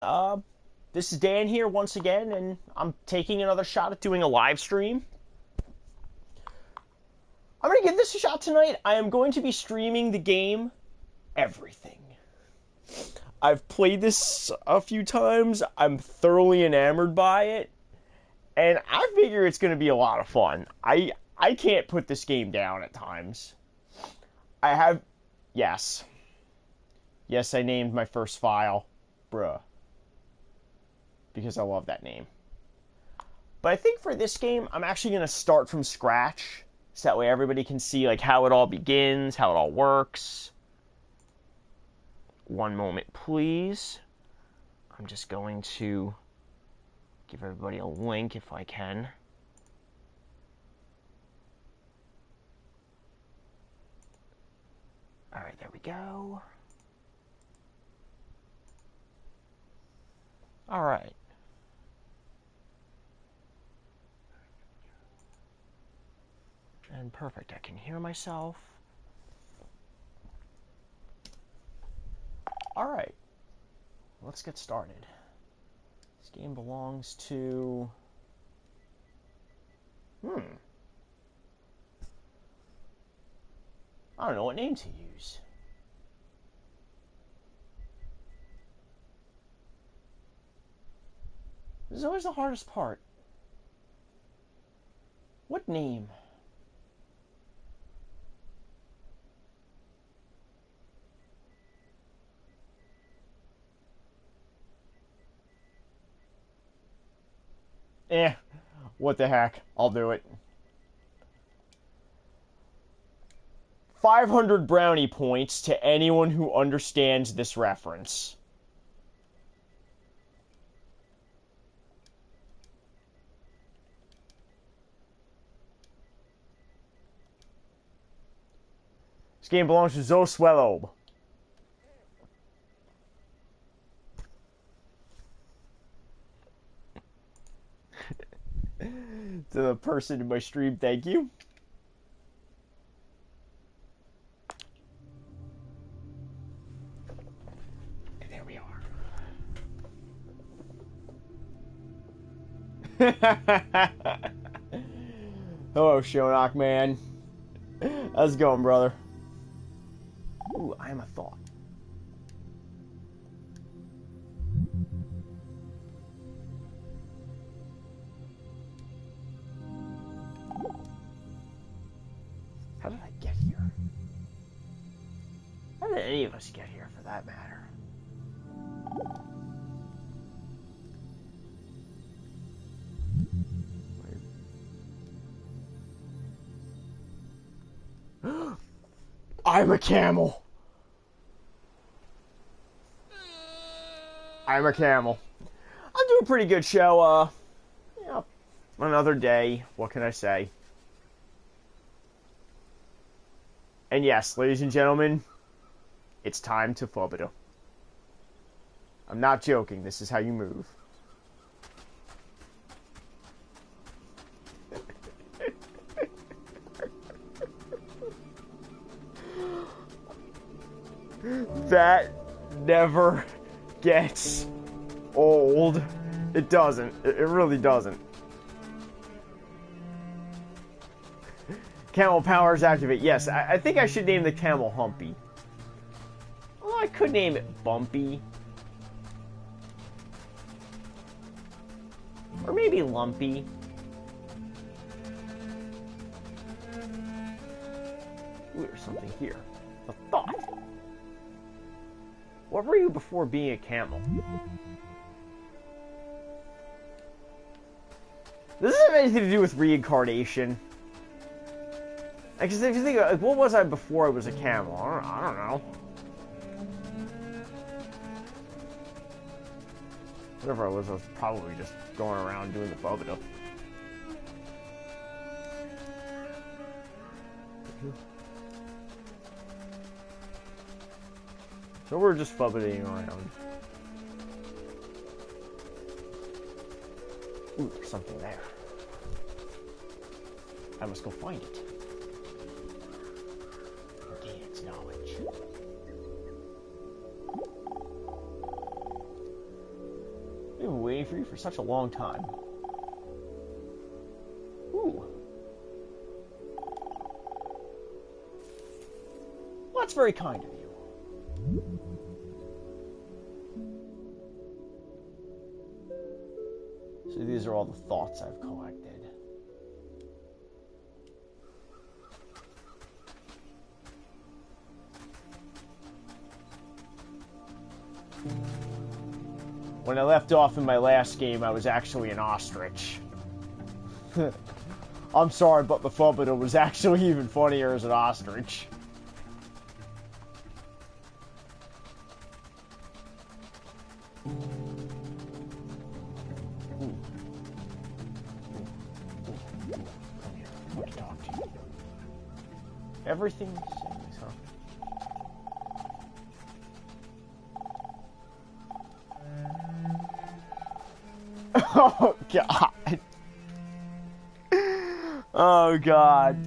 Uh, this is Dan here once again, and I'm taking another shot at doing a live stream. I'm going to give this a shot tonight. I am going to be streaming the game Everything. I've played this a few times. I'm thoroughly enamored by it, and I figure it's going to be a lot of fun. I can't put this game down at times. I have, yes. Yes, I named my first file, bruh, because I love that name. But I think for this game, I'm actually going to start from scratch, so that way everybody can see like how it all begins, how it all works. One moment, please. I'm just going to give everybody a link if I can. All right, there we go. All right. And perfect, I can hear myself. All right, let's get started. This game belongs to... I don't know what name to use. This is always the hardest part. What name? What the heck? I'll do it. 500 brownie points to anyone who understands this reference. This game belongs to Zoswellob. To the person in my stream, thank you. And there we are. Hello, Shonak, man. How's it going, brother? Ooh, I am a thought. How did I get here? How did any of us get here, for that matter? I'm a camel. I'm a camel. I'm doing a pretty good show. Yeah, another day. What can I say? And yes, ladies and gentlemen, it's time to Fubbida. I'm not joking. This is how you move. That never gets old. It doesn't. It really doesn't. Camel powers activate. Yes, I think I should name the camel Humpy. Well, I could name it Bumpy. Or maybe Lumpy. Ooh, there's something here. A thought. What were you before being a camel? Does this have anything to do with reincarnation? Because if you think, like, what was I before I was a camel? I don't know. Whatever I was probably just going around doing the Fubbida. So we're just Fubbidaing around. Ooh, there's something there. I must go find it. Gain its knowledge. We've been waiting for you for such a long time. Ooh. Well, that's very kind of you. So these are all the thoughts I've collected. When I left off in my last game, I was actually an ostrich. I'm sorry, but the Fubbida was actually even funnier as an ostrich. I want to talk to you. Everything sings, huh? Oh, God. Oh, God.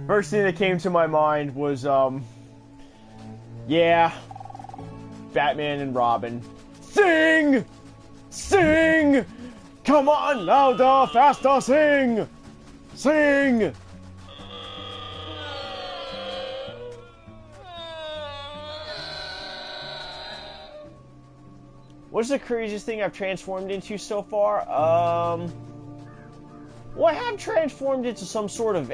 First thing that came to my mind was, yeah, Batman and Robin. Sing! Sing! Come on, louder, faster, sing! Sing! What's the craziest thing I've transformed into so far? Well, I have transformed into some sort of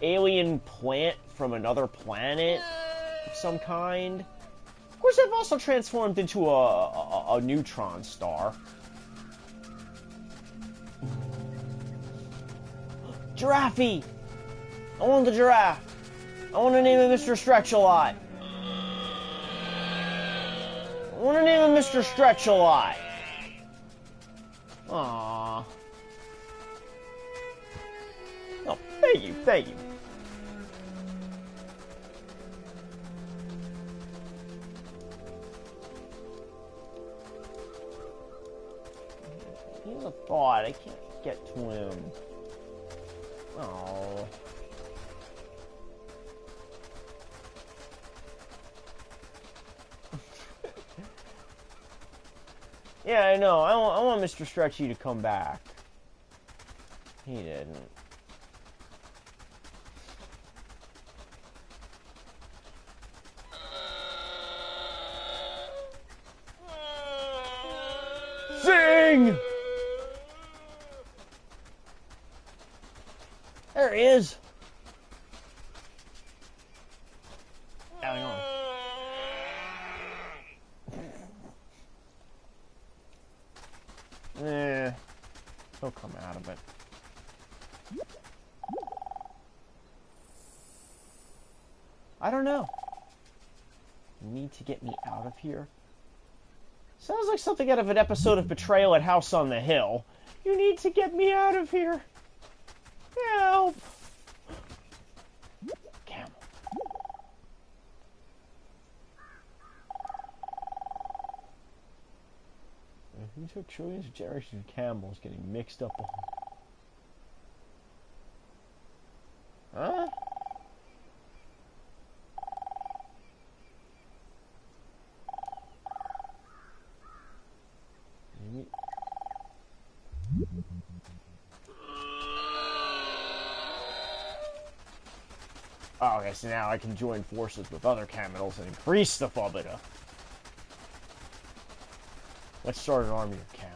alien plant from another planet of some kind. Of course, I've also transformed into a neutron star. Giraffe! I want the giraffe! I want to name him Mr. Stretch-a-Lot. I want to name him Mr. Stretch-a-Lot. Aww. Oh, thank you, thank you. Here's a thought. I can't get to him. Oh. Yeah, I know. I want Mr. Stretchy to come back. He didn't. Sing! There he is. Hang on. He'll come out of it. I don't know. You need to get me out of here? Sounds like something out of an episode of Betrayal at House on the Hill. You need to get me out of here. Help! Camel. Who took trillions of generations of camels getting mixed up on? Huh? Maybe. Oh, okay, so now I can join forces with other camels and increase the Fubbida. Let's start an army of camels.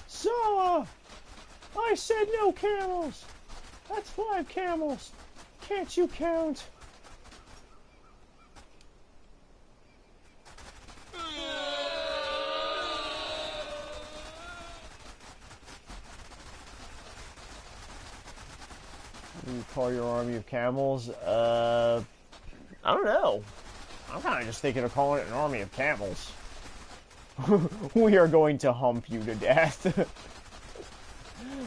So, I said no camels. That's 5 camels. Can't you count? You call your army of camels? I don't know. I'm kind of just thinking of calling it an army of camels. We are going to hump you to death.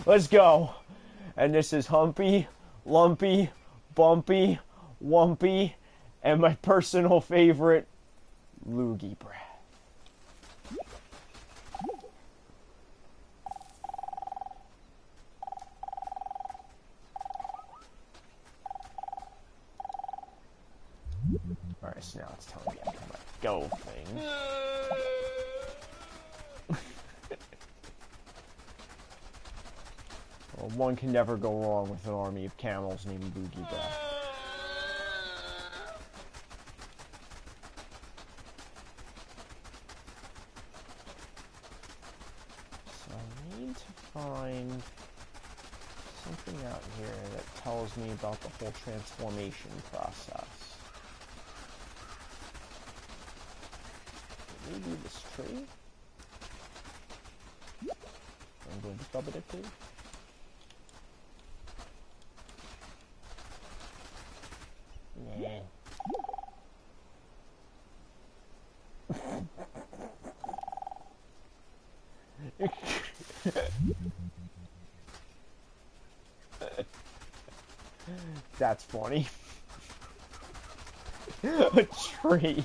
Let's go. And this is Humpy, Lumpy, Bumpy, Wumpy, And my personal favorite, loogie breath. Alright, so now it's telling me I can let go of things. Well, one can never go wrong with an army of camels named Boogie Breath. So I need to find something out here that tells me about the whole transformation process. Maybe this tree? I'm going to Fubbida too. That's funny. A tree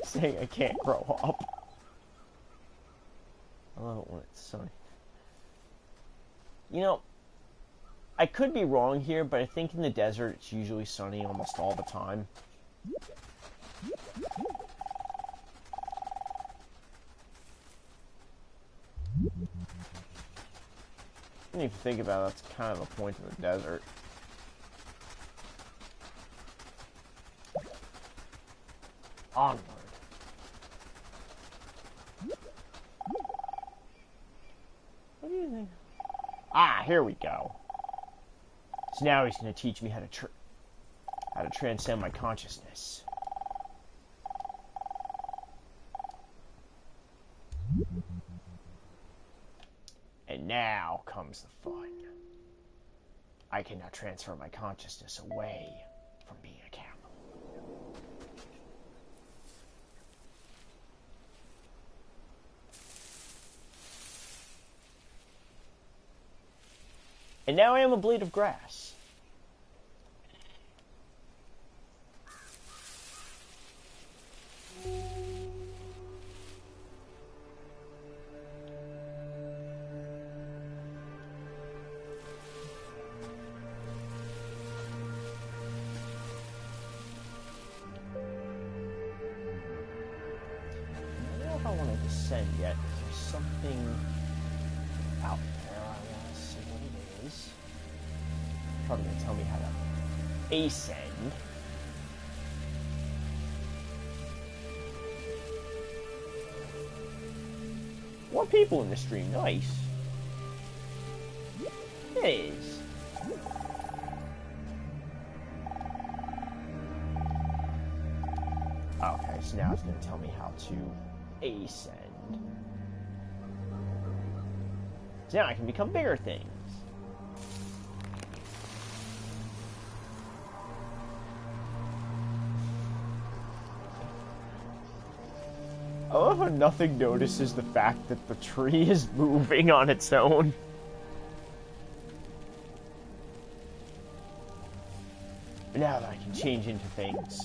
saying I can't grow up. I love it when it's sunny. You know, I could be wrong here, but I think in the desert it's usually sunny almost all the time. When you think about it, that's kind of the point of the desert. Onward. What do you think? Ah, here we go. So now he's going to teach me how to transcend my consciousness. And now comes the fun. I can now transfer my consciousness away from being a camel. And now I am a blade of grass. I don't want to descend yet. There's something out there. I want to see what it is. Probably going to tell me how to ascend. More people in the stream. Nice. It is. Okay, so now it's going to tell me how to ascend. So now I can become bigger things. I love how nothing notices the fact that the tree is moving on its own. But now that I can change into things,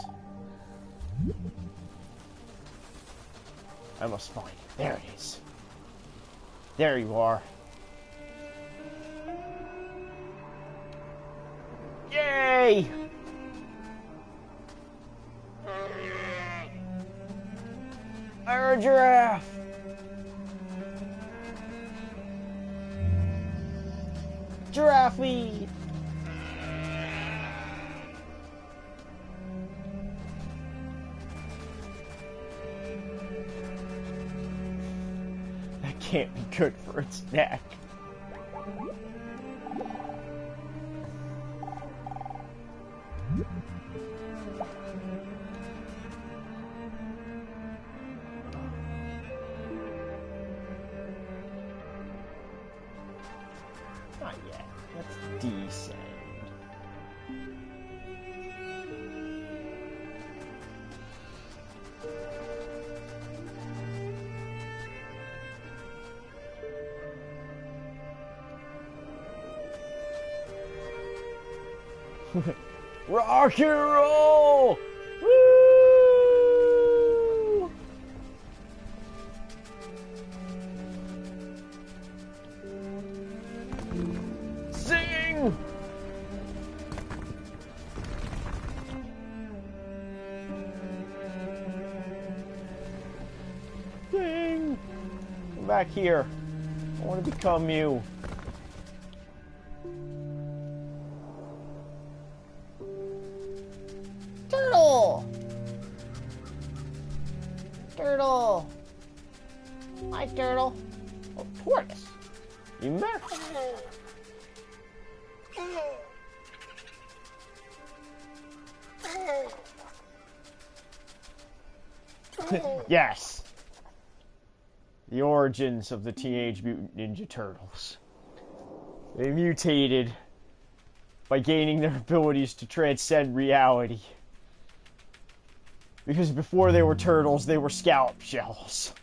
I must find it. There it is. There you are. Yay! Or a giraffe. Giraffe lead. That can't be good for its neck. Not yet. Let's descend. Rock and roll! Woo! Sing! Sing! Come back here. I want to become you. Turtle! Turtle! Hi, Turtle. Oh, tortoise. You met? Yes. The origins of the Teenage Mutant Ninja Turtles. They mutated by gaining their abilities to transcend reality. Because before they were turtles, they were scallop shells.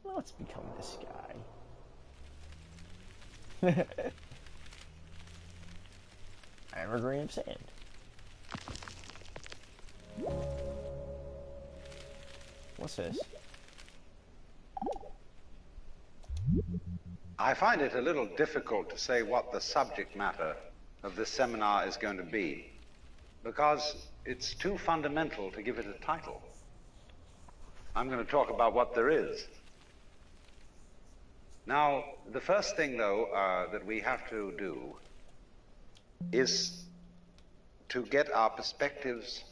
Let's become this guy. Evergreen of sand. What's this? I find it a little difficult to say what the subject matter of this seminar is going to be, because it's too fundamental to give it a title. I'm going to talk about what there is. Now, the first thing, though, that we have to do is to get our perspectives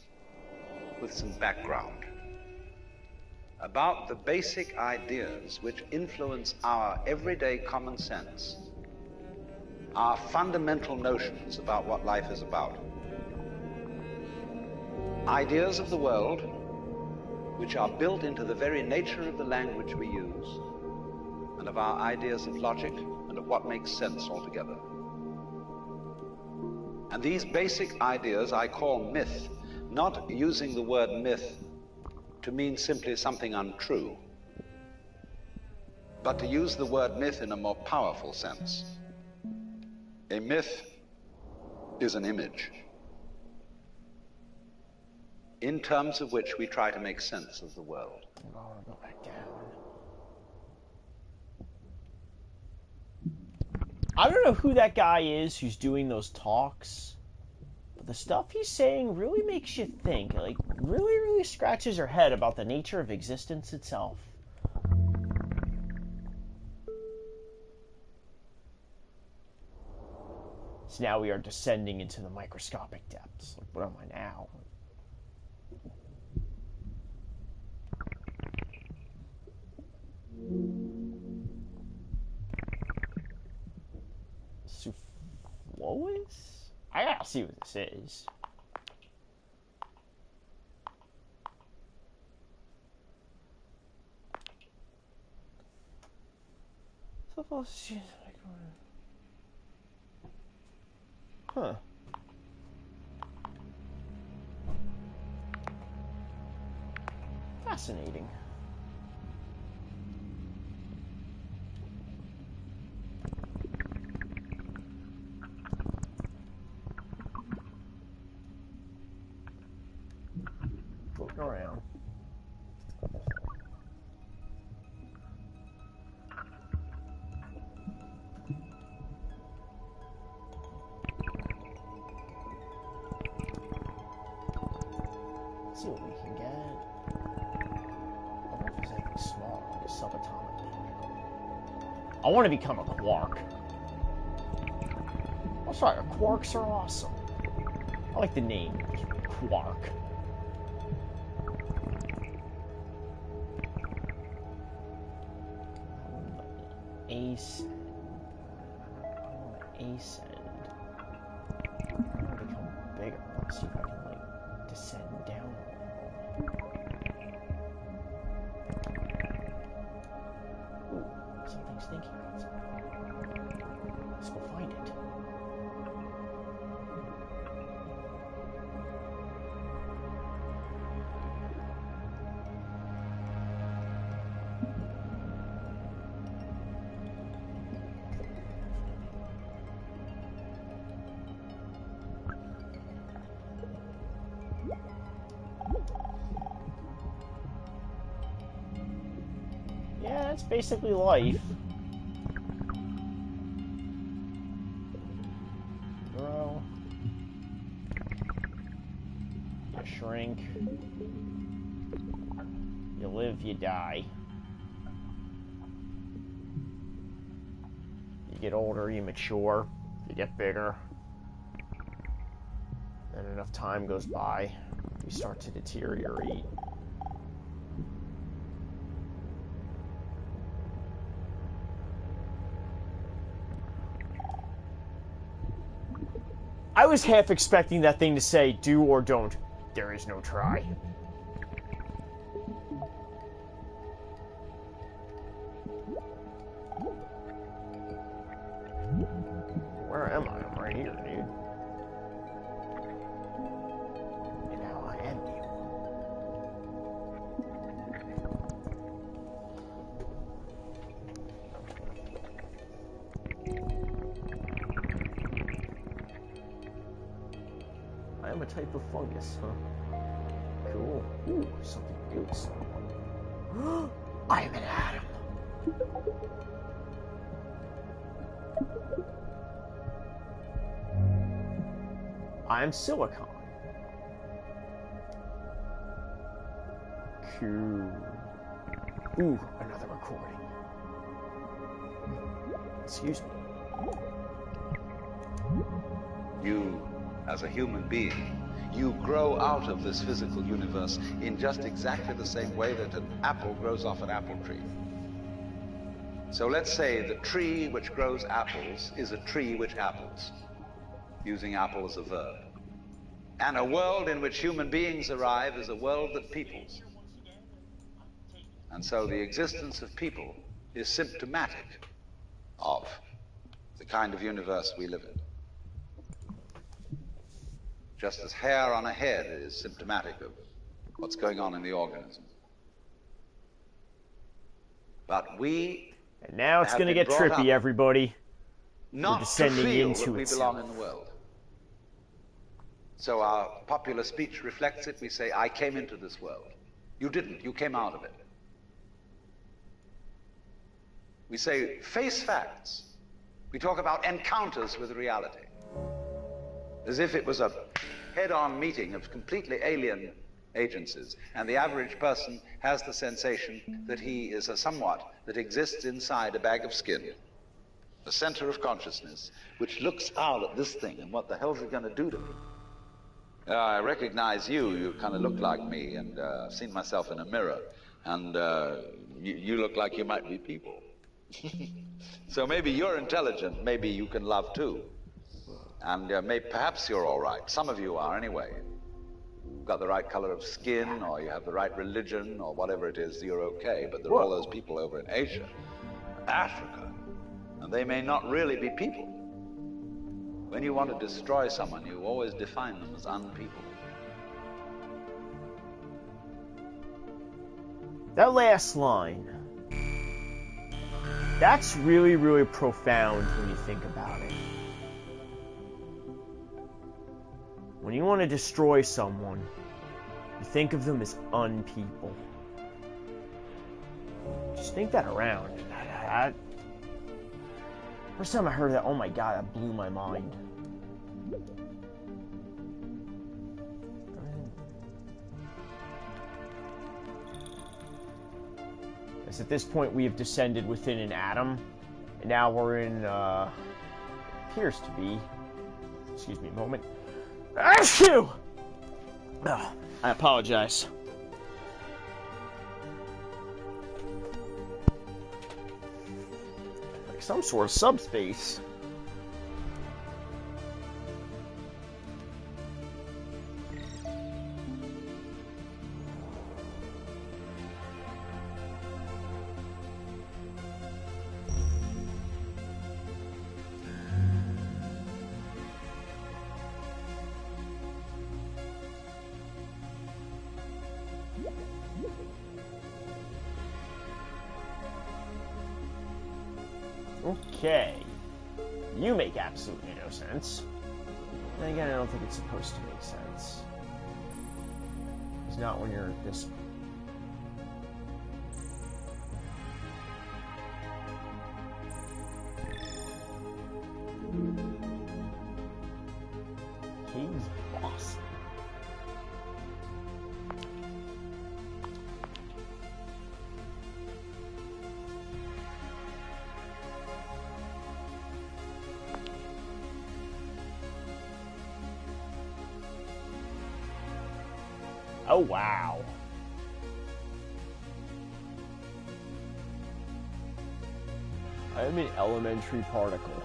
with some background about the basic ideas which influence our everyday common sense, our fundamental notions about what life is about. Ideas of the world which are built into the very nature of the language we use, and of our ideas of logic and of what makes sense altogether. And these basic ideas I call myth, not using the word myth to mean simply something untrue, but to use the word myth in a more powerful sense. A myth is an image, in terms of which we try to make sense of the world. Go back down. I don't know who that guy is who's doing those talks, but the stuff he's saying really makes you think, like, really scratches your head about the nature of existence itself. So now we are descending into the microscopic depths. Like, what am I now? Suflois? I gotta see what this is. Huh. Fascinating. Looking around. See what we can get. I wonder if there's anything small, like a subatomic particle. I want to become a quark. That's right, quarks are awesome. I like the name, quark. Ascend. I want to ascend. I want to become bigger. Let's see if I can, like, descend down. Ooh, something's thinking outside. Let's go find it. That's basically life. Grow. You shrink. You live, you die. You get older, you mature, you get bigger. And enough time goes by, you start to deteriorate. I was half expecting that thing to say, do or don't. There is no try. Where am I? I'm right here, dude. And now I am you. I am a type of fungus, huh? Cool. Ooh, something really small. I am an atom. I am silicon. Cool. Ooh, another recording. Excuse me. You, as a human being, you grow out of this physical universe in just exactly the same way that an apple grows off an apple tree. So let's say the tree which grows apples is a tree which apples, using apple as a verb. And a world in which human beings arrive is a world that peoples. And so the existence of people is symptomatic of the kind of universe we live in. Just as hair on a head is symptomatic of what's going on in the organism. But we... And now it's going to get trippy, everybody. Not We're descending to feel into that we itself. belong in the world. So our popular speech reflects it. We say, I came into this world. You didn't. You came out of it. We say, face facts. We talk about encounters with reality. As if it was a head-on meeting of completely alien agencies, and the average person has the sensation that he is a somewhat that exists inside a bag of skin, a center of consciousness, which looks out at this thing, and what the hell's it going to do to me? I recognize you. You kind of look like me, and I've seen myself in a mirror, and you look like you might be people. So maybe you're intelligent, maybe you can love too. And perhaps you're all right. Some of you are anyway. You've got the right color of skin, or you have the right religion, or whatever it is, you're okay. But there are all those people over in Asia, Africa, and they may not really be people. When you want to destroy someone, you always define them as unpeople. That last line, that's really, really profound when you think about it. When you want to destroy someone, you think of them as unpeople. Just think that around. First time I heard that, oh my god, that blew my mind. As at this point we have descended within an atom, and now we're in, appears to be, excuse me a moment. Achoo! Oh, I apologize. Like some sort of subspace. Okay. You make absolutely no sense. And again, I don't think it's supposed to make sense. It's not when you're this... Oh, wow. I am an elementary particle.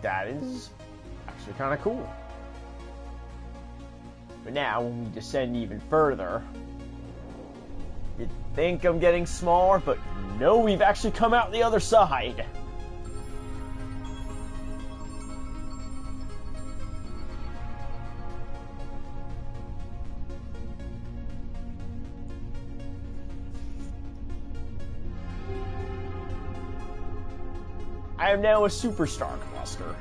That is actually kind of cool. But now, when we descend even further, you'd think I'm getting smaller, but no, we've actually come out the other side. I am now a superstar cluster.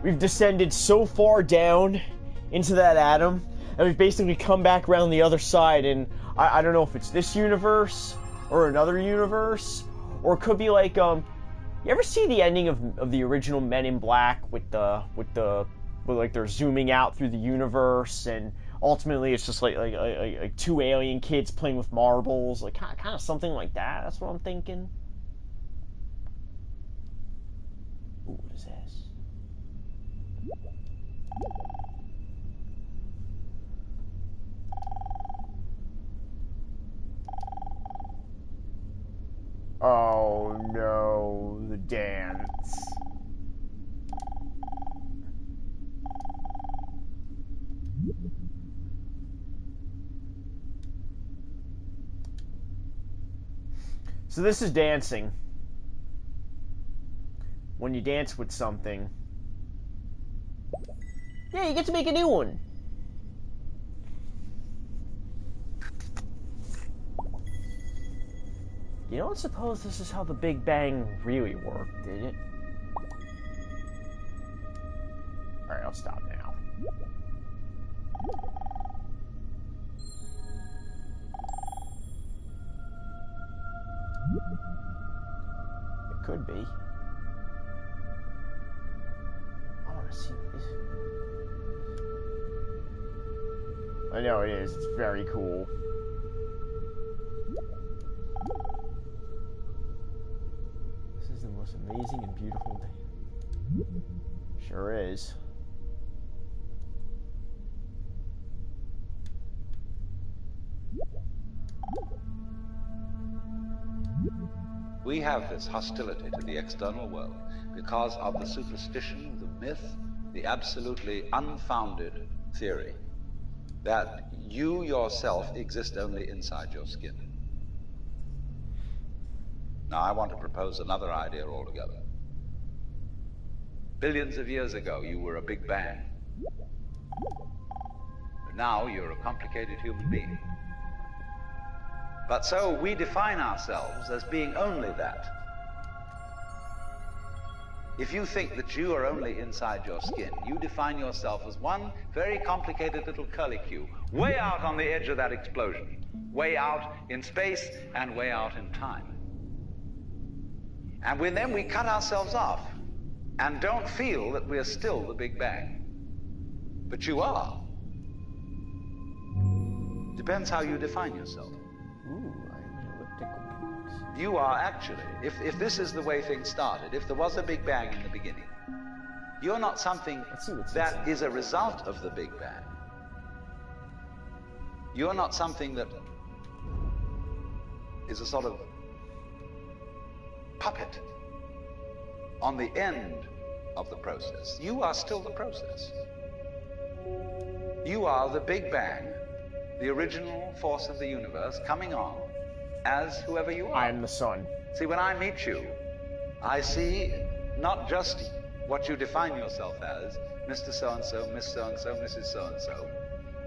We've descended so far down into that atom, and we've basically come back around the other side, and I don't know if it's this universe, or another universe, or it could be like, you ever see the ending of the original Men in Black with like they're zooming out through the universe, and ultimately it's just like two alien kids playing with marbles, like kind of something like that. That's what I'm thinking. Ooh, what is this? Oh no, the dance. So this is dancing. When you dance with something, yeah, you get to make a new one. You don't suppose this is how the Big Bang really worked, did it? Alright, I'll stop now. It could be. I want to see this. I know it is. It's very cool. This is the most amazing and beautiful day. Sure is. We have this hostility to the external world because of the superstition, the myth, the absolutely unfounded theory that you yourself exist only inside your skin. Now, I want to propose another idea altogether. Billions of years ago, you were a Big Bang. But now you're a complicated human being. But so we define ourselves as being only that. If you think that you are only inside your skin, you define yourself as one very complicated little curlicue, way out on the edge of that explosion, way out in space and way out in time. And then we cut ourselves off and don't feel that we're still the Big Bang. But you are. Depends how you define yourself. Ooh, I'm an elliptical box. You are actually, if this is the way things started, if there was a Big Bang in the beginning, you're not something that is a result of the Big Bang. You're not something that is a sort of puppet on the end of the process. You are still the process. You are the Big Bang, the original force of the universe, coming on as whoever you are. I am the sun. See, when I meet you, I see not just what you define yourself as, Mr. So-and-so, Miss So-and-so, Mrs. So-and-so.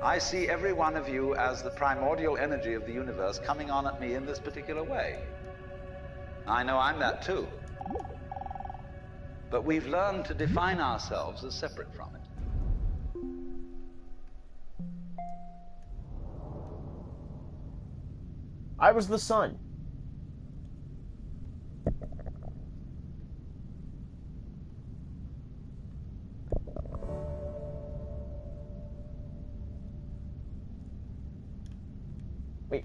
I see every one of you as the primordial energy of the universe coming on at me in this particular way. I know I'm that too. But we've learned to define ourselves as separate from it. I was the sun. Wait.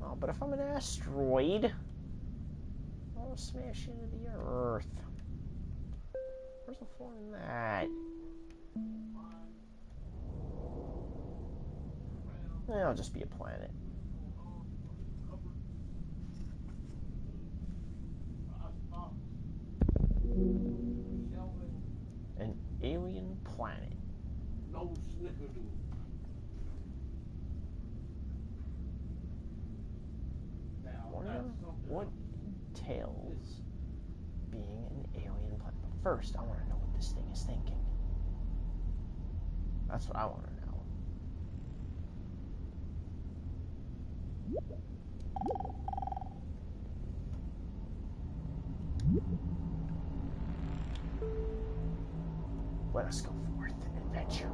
Oh, but if I'm an asteroid, smash into the earth. Where's the fun in that? It'll just be a planet. An alien planet. No snickerdoodle. Wonder what entails being an alien planet. But first, I want to know what this thing is thinking. That's what I want to know. Let us go forth and adventure.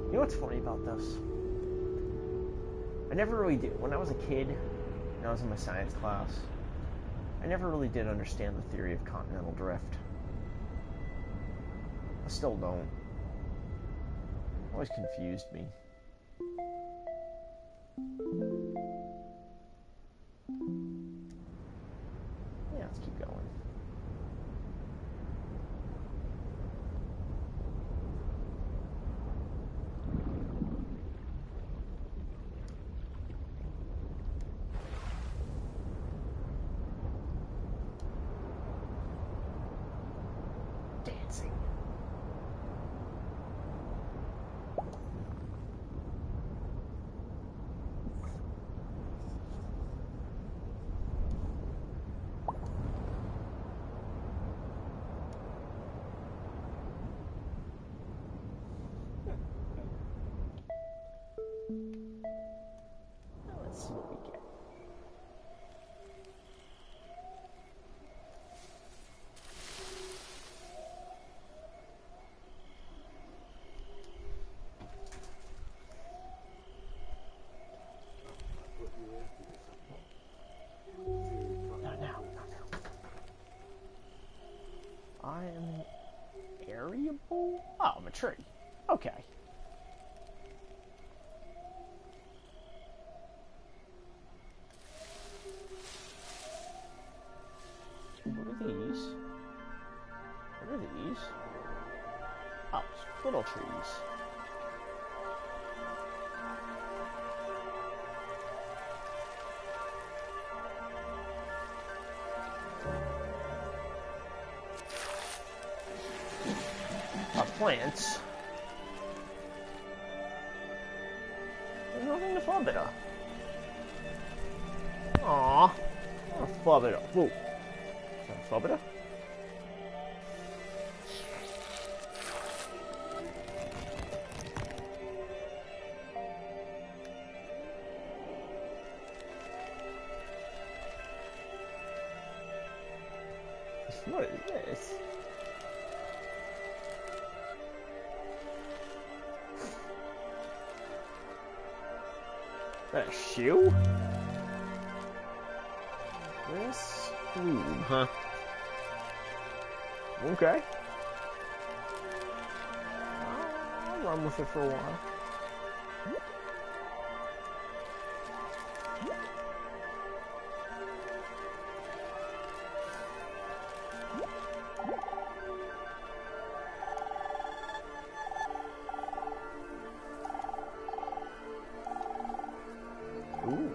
You know what's funny about this? I never really did. When I was a kid, and I was in my science class, I never really did understand the theory of continental drift. I still don't. It always confused me. Yeah, let's keep going. Dancing. Now let's see what we get. Not now, not now. I am an variable? Oh, I'm a tree. Okay. What are these? What are these? Oh, it's little trees. Plants. There's nothing to Fubbida. Aww. Oh, Fubbida. Whoa. Is that Fubbida? What is this? That a shoe? This food, huh? Okay. I'll run with it for a while. Ooh.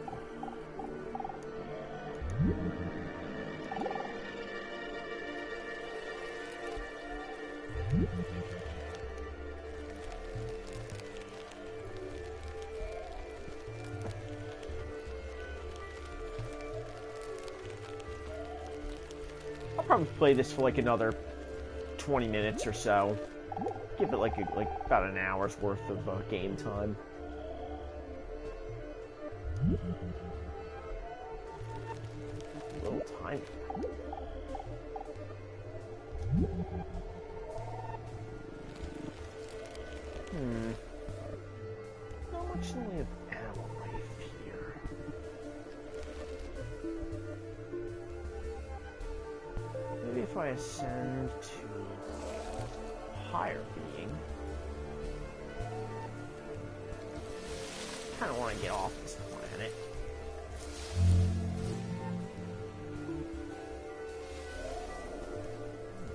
I'll probably play this for like another 20 minutes or so. Give it like about an hour's worth of game time. A little tiny. Not much in the way of animal life here. Maybe if I ascend to higher being. I kind of want to get off this planet.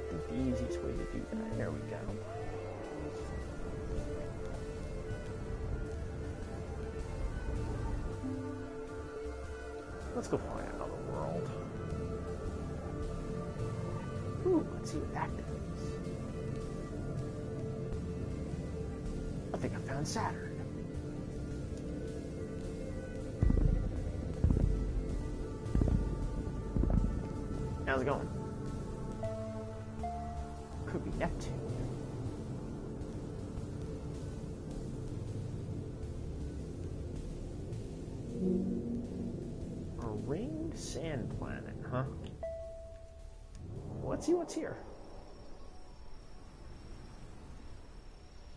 I think the easiest way to do that. There we go. Let's go find another world. Ooh, let's see what that does. I think I found Saturn. How's it going? Could be Neptune. A ringed sand planet, huh? Let's see what's here.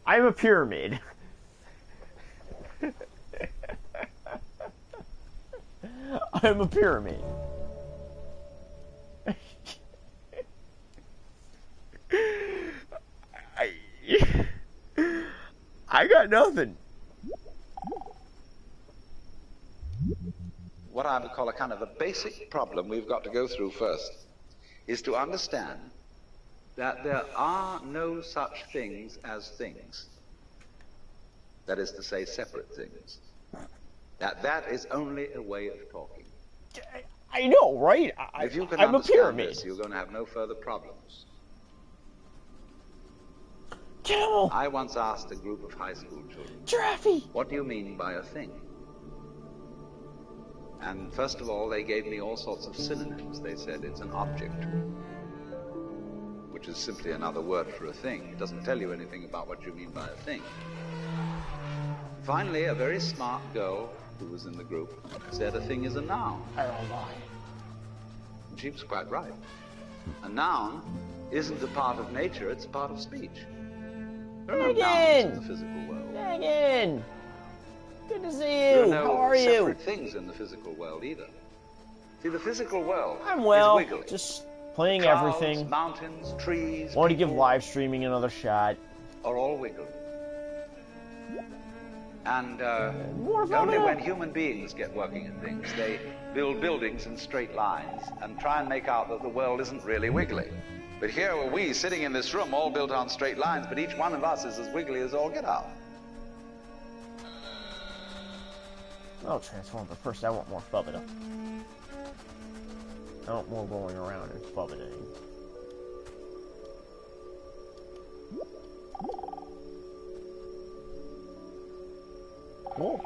I'm a pyramid. I'm a pyramid. I got nothing. What I would call a kind of a basic problem we've got to go through first is to understand that there are no such things as things. That is to say, separate things. That is only a way of talking. I know, right? If you can I'm a understand pyramid. this, you're going to have no further problems. Camel! I once asked a group of high school children, Giraffe! what do you mean by a thing? And first of all, they gave me all sorts of synonyms. They said it's an object, which is simply another word for a thing. It doesn't tell you anything about what you mean by a thing. Finally, a very smart girl who was in the group said a thing is a noun. I don't know why. And she was quite right. A noun isn't a part of nature, it's a part of speech. There are no nouns in the physical world. Megan! Good to see There you. are no How are you? separate things in the physical world either. See, the physical world I'm well. is wiggly. Just playing Clouds, everything. mountains, trees, Want to give people live streaming another shot. are all wiggly. And More only Fubbida. when human beings get working at things, they build buildings in straight lines and try and make out that the world isn't really wiggly. But here are we sitting in this room all built on straight lines, but each one of us is as wiggly as all get out. I'll transform, but first I want more Fubbida. I want more rolling around and Fubbidaing. Cool.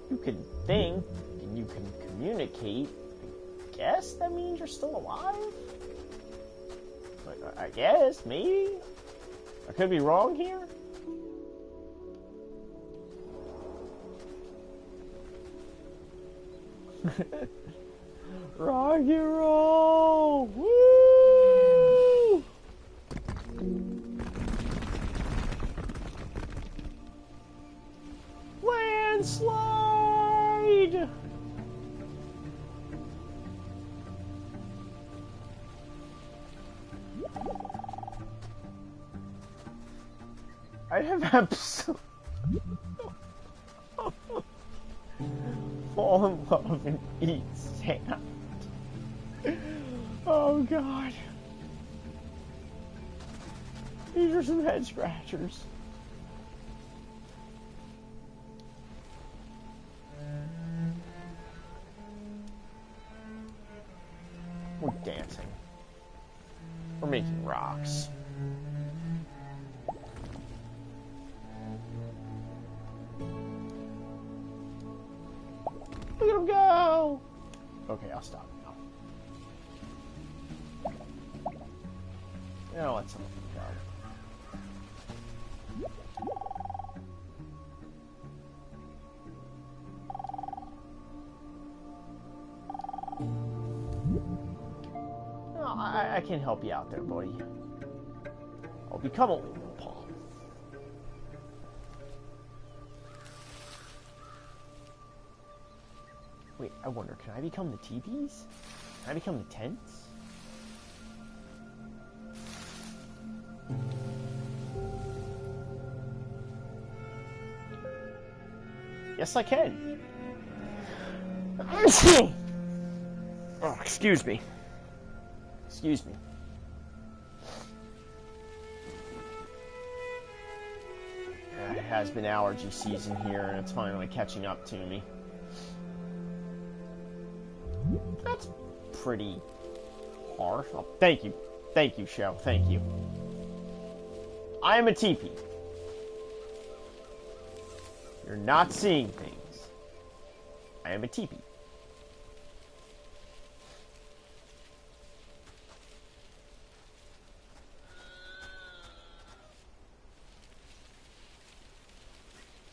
You can think, and you can communicate. I guess that means you're still alive? Like, I guess, maybe? I could be wrong here? Rock and roll! Woo! Landslide! I have absolutely fall in love and eat sand. Oh god. These are some head scratchers. We're dancing. We're making rocks. Look at him go! Okay, I'll stop now. Now let's let him go. can help you out there, buddy. I'll become a paw. Wait, I wonder, can I become the teepees? Can I become the tents? Yes, I can. Oh, excuse me. Excuse me. It has been allergy season here, and it's finally catching up to me. That's pretty harsh. Oh, thank you. Thank you, Shell. Thank you. I am a teepee. You're not seeing things. I am a teepee.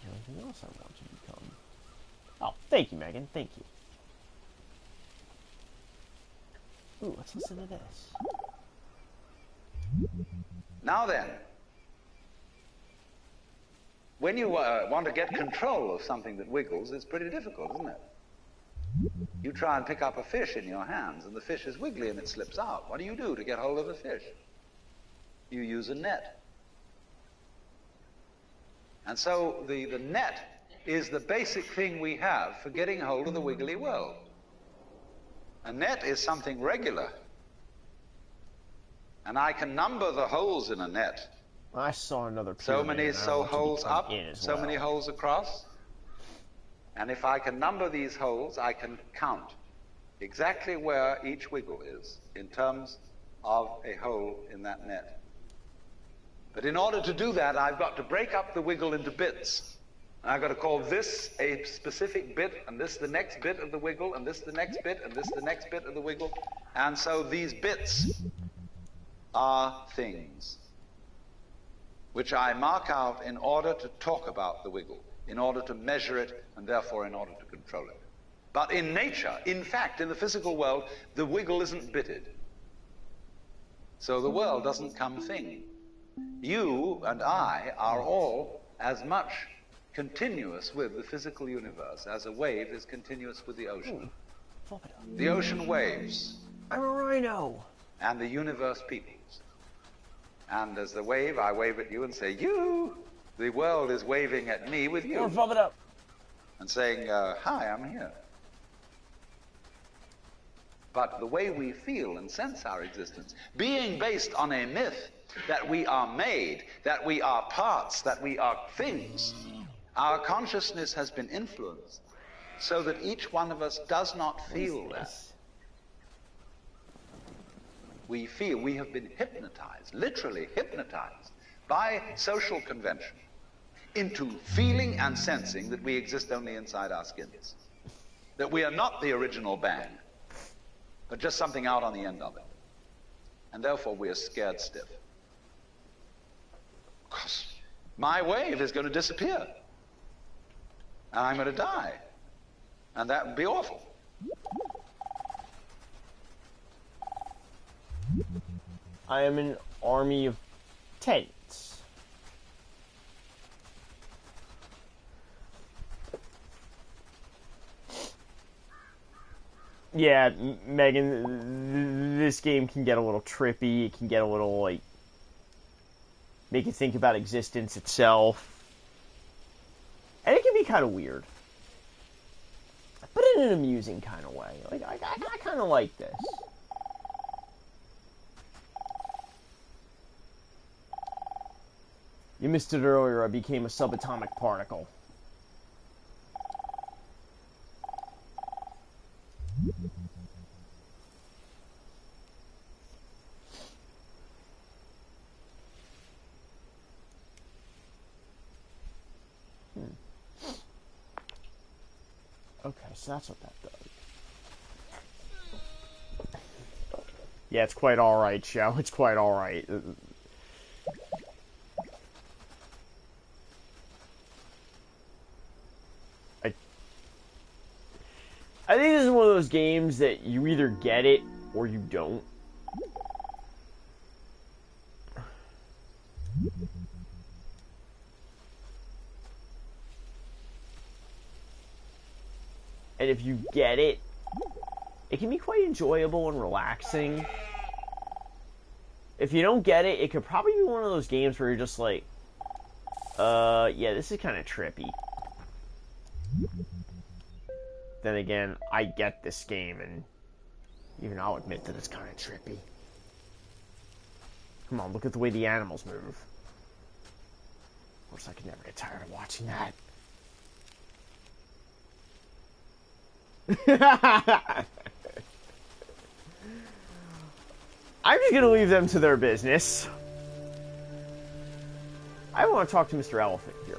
Anything else I want to become? Oh, thank you, Megan. Thank you. Ooh, let's listen to this. Now then, when you want to get control of something that wiggles, it's pretty difficult, isn't it? You try and pick up a fish in your hands, and the fish is wiggly and it slips out. What do you do to get hold of the fish? You use a net. And so the net is the basic thing we have for getting hold of the wiggly world. A net is something regular. And I can number the holes in a net. I saw another So pyramid, many and I want to holes become up, in as so well. many holes across. And if I can number these holes, I can count exactly where each wiggle is in terms of a hole in that net. But in order to do that, I've got to break up the wiggle into bits. And I've got to call this a specific bit, and this the next bit of the wiggle, and this the next bit, and this the next bit of the wiggle. And so these bits are things which I mark out in order to talk about the wiggle, in order to measure it, and therefore in order to control it. But in nature, in fact, in the physical world, the wiggle isn't bitted. So the world doesn't come thing. You and I are all as much continuous with the physical universe as a wave is continuous with the ocean. Fubbida. The ocean waves, I'm a rhino. and the universe peoples. And as the wave, I wave at you and say, you! The world is waving at me with you. Or Fubbida. And saying, hi, I'm here. But the way we feel and sense our existence, being based on a myth that we are made, that we are parts, that we are things, our consciousness has been influenced so that each one of us does not feel that. We feel we have been hypnotized, literally hypnotized, by social convention into feeling and sensing that we exist only inside our skins. That we are not the original bang, but just something out on the end of it. And therefore we are scared stiff. Because my wave is going to disappear. And I'm going to die. And that would be awful. I am an army of tents. Yeah, Megan, this game can get a little trippy. It can get a little, like, make you think about existence itself. And it can be kind of weird. But in an amusing kind of way. Like, I kind of like this. You missed it earlier, I became a subatomic particle. Okay, so that's what that does. Yeah, it's quite alright, Joe. It's quite alright. I think this is one of those games that you either get it or you don't. And if you get it, it can be quite enjoyable and relaxing. If you don't get it, it could probably be one of those games where you're just like, yeah, this is kind of trippy. Then again, I get this game, and even I'll admit that it's kind of trippy. Come on, look at the way the animals move. Of course, I can never get tired of watching that. I'm just gonna leave them to their business. I want to talk to Mr. Elephant here.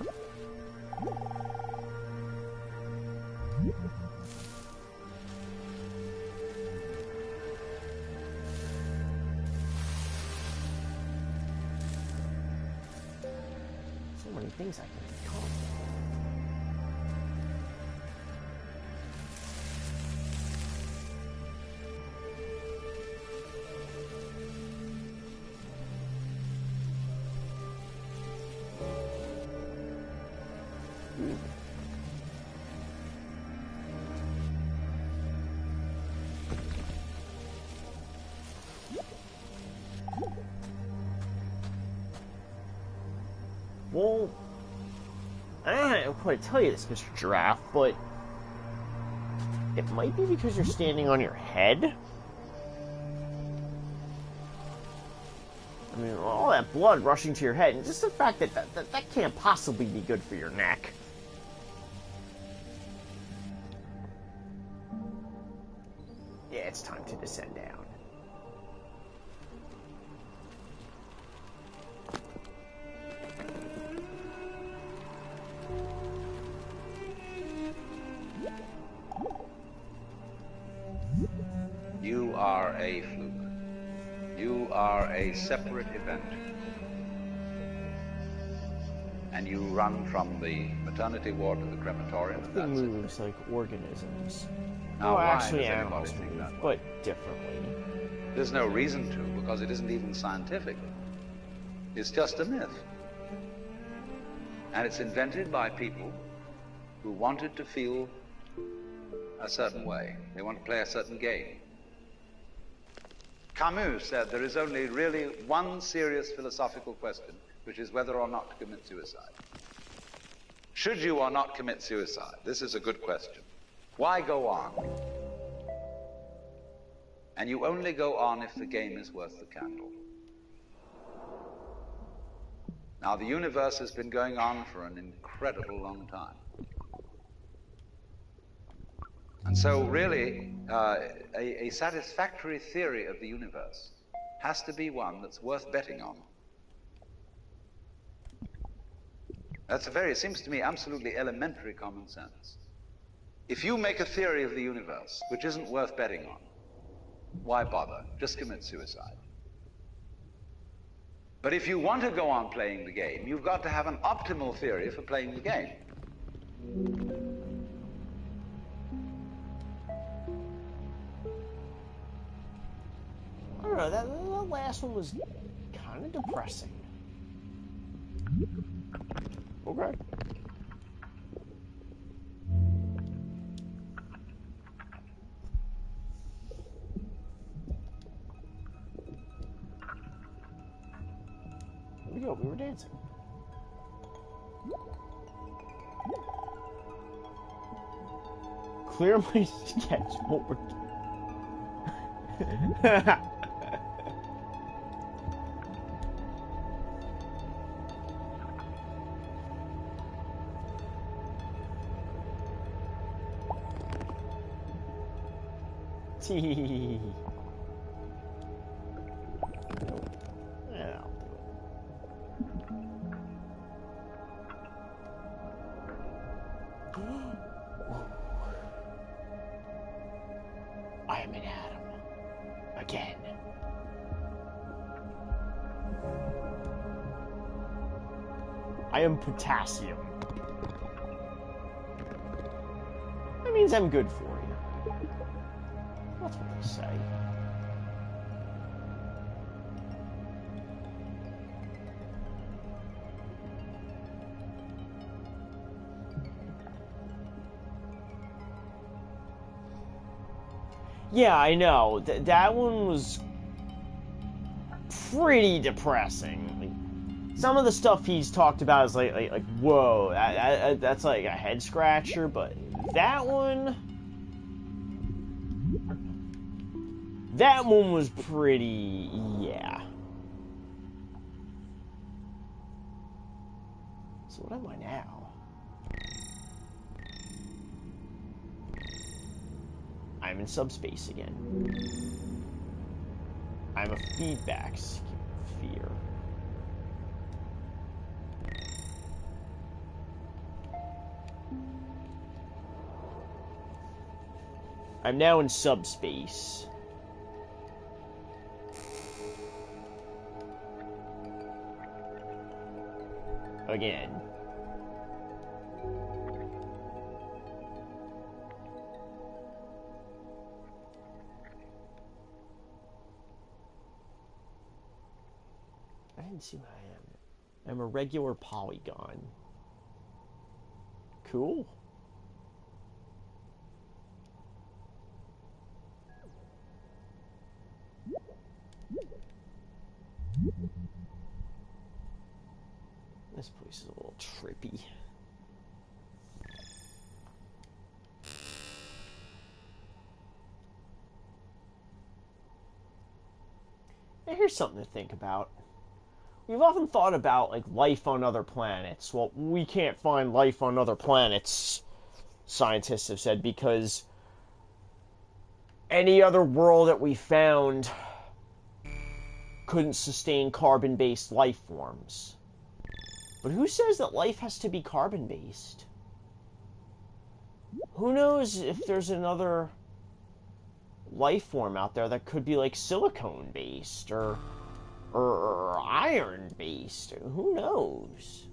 So many things I can become. Well, I don't know quite tell you this, Mr. Giraffe, but it might be because you're standing on your head. I mean, all that blood rushing to your head, and just the fact that that can't possibly be good for your neck. Yeah, it's time to descend down. You are a fluke. You are a separate event. And you run from the maternity ward to the crematorium, and It that's it. moves like organisms. Now, Well, why actually, does anybody animals think move, that way? but differently. There's no reason to, because it isn't even scientific. It's just a myth. And it's invented by people who wanted to feel a certain way. They want to play a certain game. Camus said there is only really one serious philosophical question, which is whether or not to commit suicide. Should you or not commit suicide? This is a good question. Why go on? And you only go on if the game is worth the candle. Now, the universe has been going on for an incredible long time. And so, really, a satisfactory theory of the universe has to be one that's worth betting on. That's it seems to me, absolutely elementary common sense. If you make a theory of the universe which isn't worth betting on, why bother? Just commit suicide. But if you want to go on playing the game, you've got to have an optimal theory for playing the game. I don't know, that last one was kind of depressing. Okay. Here we go, we were dancing. Clear my sketch. What we're Tee. Yeah, I'll do it. I am an atom. Again. I am potassium. That means I'm good for you. That's what they say. Yeah, I know. That one was pretty depressing. Like, some of the stuff he's talked about is like whoa, that's like a head scratcher. But that one was pretty, yeah. So what am I now? I'm in subspace again. I'm a feedback sphere. I'm now in subspace. Again. I didn't see what I am. I'm a regular polygon. Cool. This place is a little trippy. Now here's something to think about. We've often thought about like life on other planets. Well, we can't find life on other planets, scientists have said, because any other world that we found couldn't sustain carbon-based life forms. But who says that life has to be carbon-based? Who knows if there's another life form out there that could be like silicone-based or iron-based? Who knows?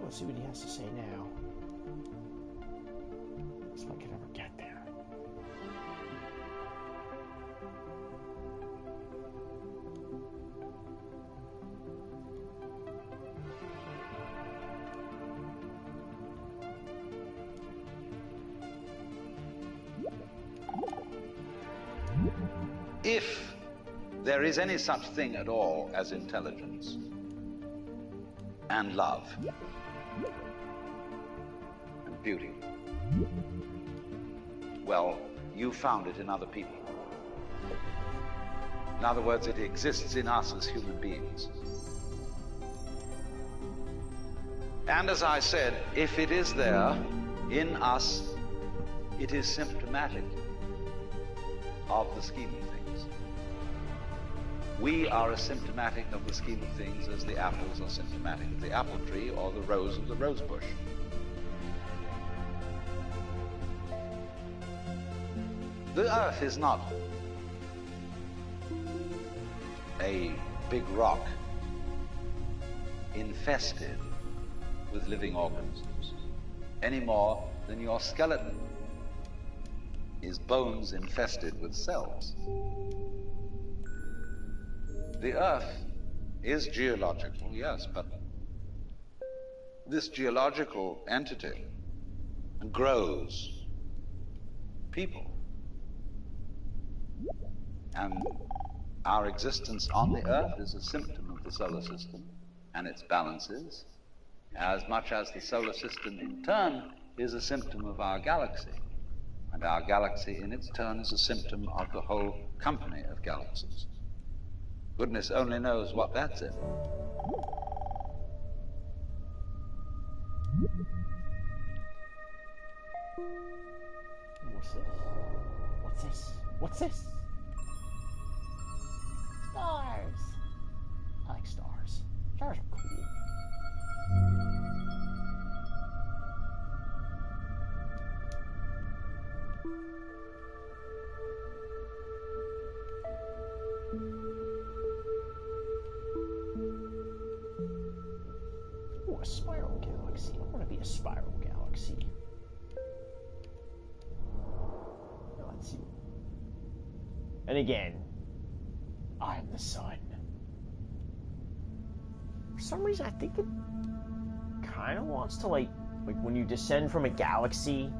Let's see what he has to say now. If I could ever get there. If there is any such thing at all as intelligence and love and beauty, well, you found it in other people. In other words, it exists in us as human beings. And as I said, if it is there in us, it is symptomatic of the scheme of things. We are as symptomatic of the scheme of things as the apples are symptomatic of the apple tree or the rose of the rose bush. The earth is not a big rock infested with living organisms any more than your skeleton is bones infested with cells. The earth is geological, yes, but this geological entity grows people. And our existence on the earth is a symptom of the solar system and its balances, as much as the solar system in turn is a symptom of our galaxy. And our galaxy in its turn is a symptom of the whole company of galaxies. Goodness only knows what that's in. What's this? What's this? What's this? Stars! I like stars. Stars are cool. Ooh, a spiral galaxy. I want to be a spiral galaxy. Now, let's see. And again, the sun. For some reason, I think it kind of wants to, like when you descend from a galaxy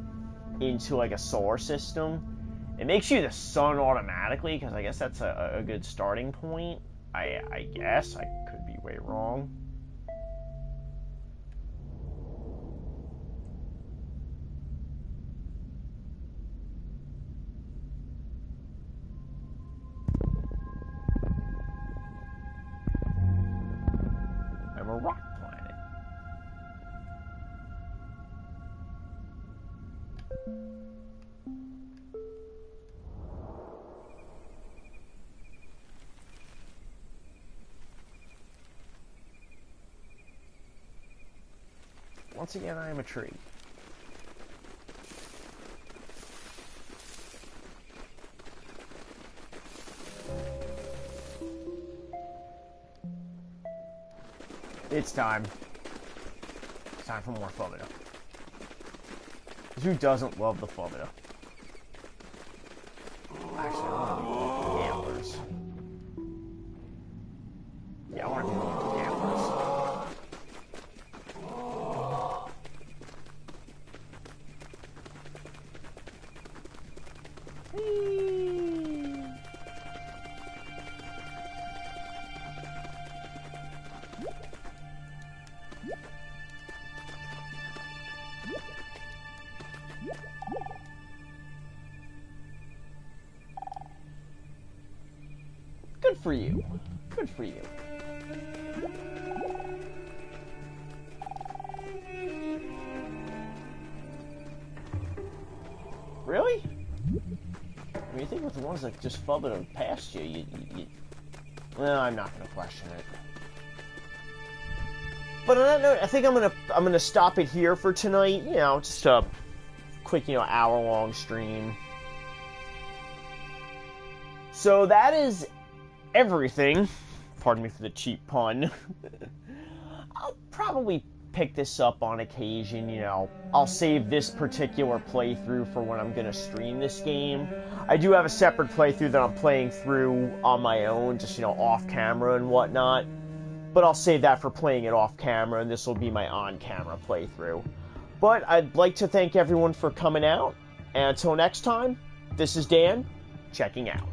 into, like, a solar system, it makes you the sun automatically, because I guess that's a good starting point. I guess. I could be way wrong. I'm a rock planet. Once again, I am a tree. It's time. It's time for more Fubbida. Who doesn't love the Fubbida? Actually, I want to be gamblers. Yeah, I want to be gamblers. Good for you. Good for you. Really? I mean, you think with the ones that just Fubbida past you, well, I'm not gonna question it. But on that note, I think I'm gonna stop it here for tonight. You know, just a quick, hour-long stream. So that is everything. Pardon me for the cheap pun. I'll probably pick this up on occasion, I'll save this particular playthrough for when I'm going to stream this game. I do have a separate playthrough that I'm playing through on my own, just, off camera and whatnot. But I'll save that for playing it off camera, and this will be my on-camera playthrough. But I'd like to thank everyone for coming out, and until next time, this is Dan, checking out.